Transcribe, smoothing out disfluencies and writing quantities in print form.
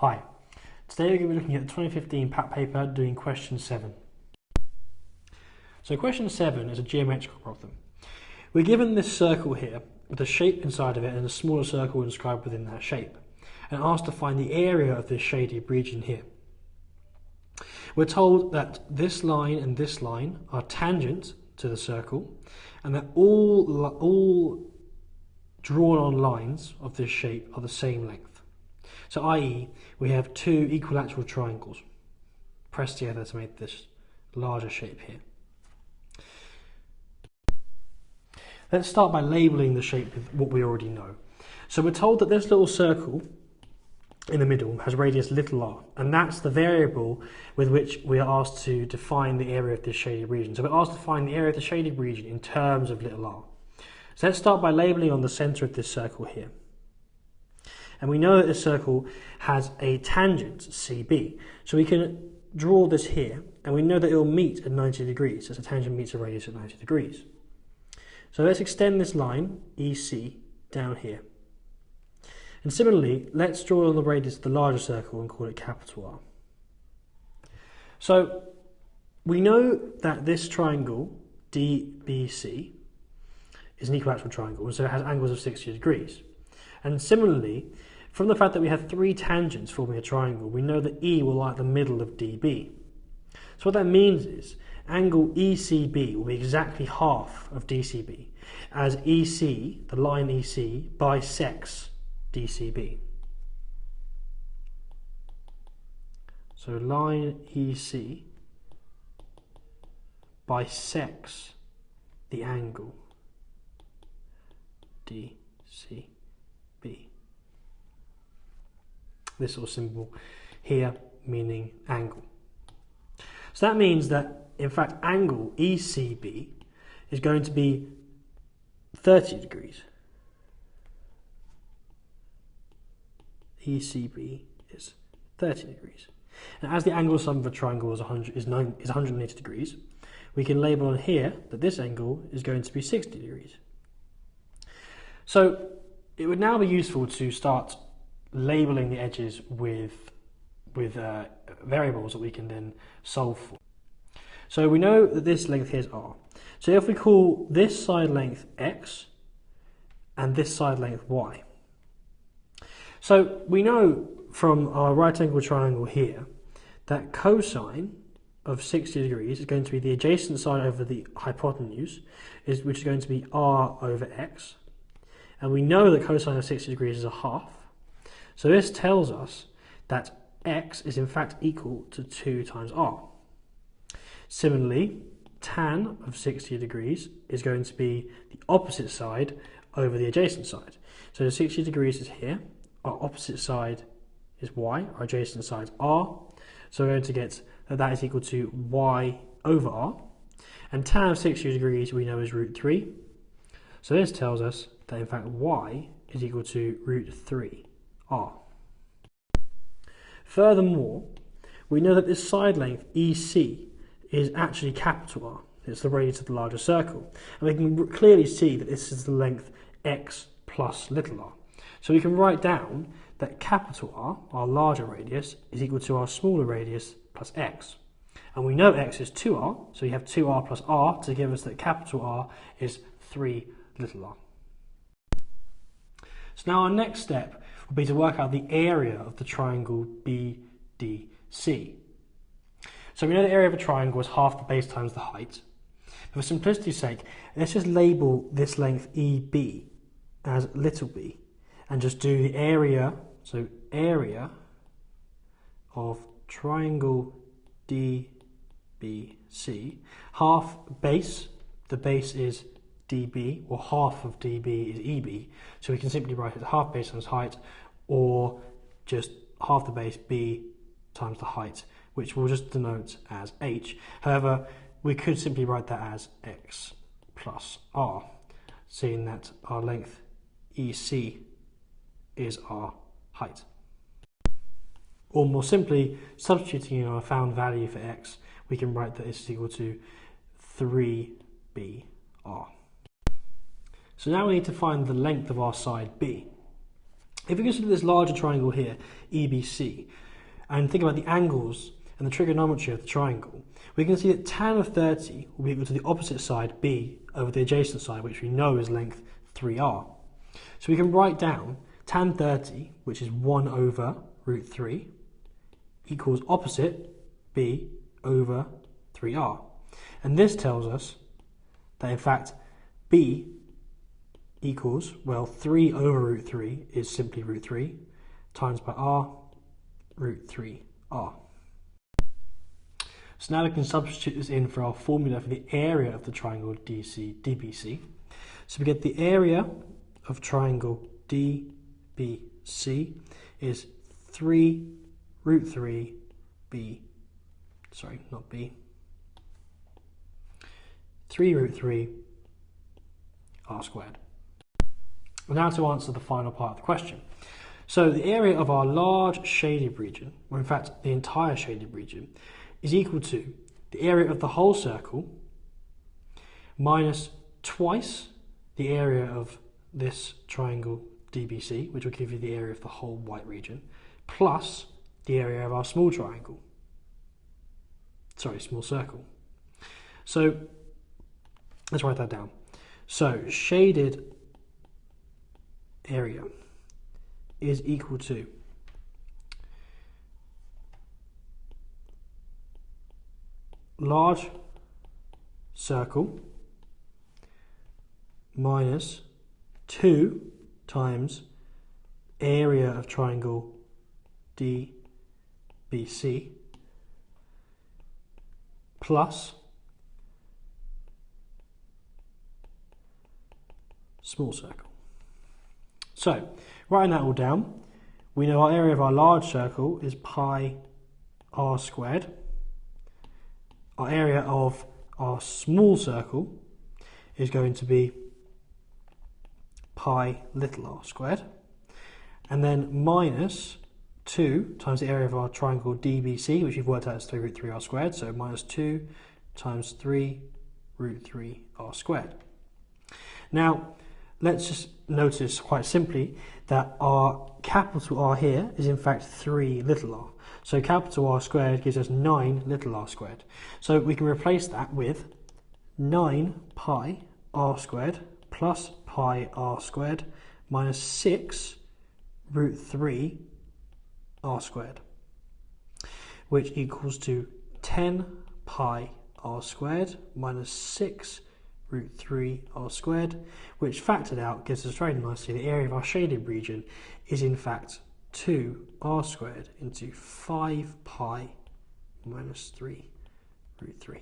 Hi, today we're going to be looking at the 2015 PAT paper doing question 7. So question 7 is a geometrical problem. We're given this circle here with a shape inside of it and a smaller circle inscribed within that shape, and asked to find the area of this shaded region here. We're told that this line and this line are tangent to the circle, and that all drawn on lines of this shape are the same length. So i.e. we have two equilateral triangles pressed together to make this larger shape here. Let's start by labelling the shape with what we already know. So we're told that this little circle in the middle has radius little r, and that's the variable with which we are asked to define the area of this shaded region. So we're asked to find the area of the shaded region in terms of little r. So let's start by labelling on the centre of this circle here. And we know that this circle has a tangent, CB. So we can draw this here, and we know that it will meet at 90 degrees, as a tangent meets a radius at 90 degrees. So let's extend this line, EC, down here. And similarly, let's draw on the radius of the larger circle and call it capital R. So we know that this triangle, DBC, is an equilateral triangle, so it has angles of 60 degrees. And similarly, from the fact that we have three tangents forming a triangle, we know that E will lie at the middle of DB. So what that means is angle ECB will be exactly half of DCB, as EC, the line EC, bisects DCB. So line EC bisects the angle DCB. This little symbol here meaning angle. So that means that, in fact, angle ECB is going to be 30 degrees. ECB is 30 degrees. And as the angle sum of a triangle is 180 degrees, we can label on here that this angle is going to be 60 degrees. So it would now be useful to start labeling the edges with variables that we can then solve for. So we know that this length here is r. So if we call this side length x and this side length y. So we know from our right angle triangle here that cosine of 60 degrees is going to be the adjacent side over the hypotenuse, which is going to be r over x. And we know that cosine of 60 degrees is a half. So this tells us that x is in fact equal to 2 times r. Similarly, tan of 60 degrees is going to be the opposite side over the adjacent side. So 60 degrees is here, our opposite side is y, our adjacent side is r. So we're going to get that is equal to y over r. And tan of 60 degrees we know is root 3. So this tells us that in fact y is equal to root 3 r. Furthermore, we know that this side length EC is actually capital R. It's the radius of the larger circle. And we can clearly see that this is the length x plus little r. So we can write down that capital R, our larger radius, is equal to our smaller radius plus x. And we know x is 2r, so we have 2r plus r to give us that capital R is 3 little r. So now our next step will be to work out the area of the triangle BDC. So we know the area of a triangle is half the base times the height. But for simplicity's sake, let's just label this length EB as little b and just do the area, so area of triangle DBC, half base, the base is dB, or half of dB is EB, so we can simply write it as half base times height, or just half the base b times the height, which we'll just denote as h. However, we could simply write that as x plus r, seeing that our length EC is our height. Or more simply, substituting in our found value for x, we can write that this is equal to 3br. So now we need to find the length of our side B. If we consider this larger triangle here, EBC, and think about the angles and the trigonometry of the triangle, we can see that tan of 30 will be equal to the opposite side, B, over the adjacent side, which we know is length 3r. So we can write down tan 30, which is 1 over root 3, equals opposite B over 3r. And this tells us that in fact B equals, well, 3 over root 3 is simply root 3 times by r, root 3r. So now we can substitute this in for our formula for the area of the triangle DBC. So we get the area of triangle DBC is 3 root 3 B, sorry, not B, 3 root 3 r squared. Now to answer the final part of the question. So the area of our large shaded region, or in fact the entire shaded region, is equal to the area of the whole circle minus twice the area of this triangle DBC, which will give you the area of the whole white region, plus the area of our small triangle. Sorry, small circle. So let's write that down. So shaded area is equal to large circle minus 2 times area of triangle DBC plus small circle. So, writing that all down, we know our area of our large circle is pi r squared. Our area of our small circle is going to be pi little r squared. And then minus 2 times the area of our triangle DBC, which we've worked out as 3 root 3 r squared. So minus 2 times 3 root 3 r squared. Now, let's just notice quite simply that our capital R here is in fact 3 little r. So capital R squared gives us 9 little r squared. So we can replace that with 9 pi r squared plus pi r squared minus 6 root 3 r squared, which equals to 10 pi r squared minus 6 root 3 r squared, which factored out gives us very nicely the area of our shaded region is in fact 2 r squared into 5 pi minus 3 root 3.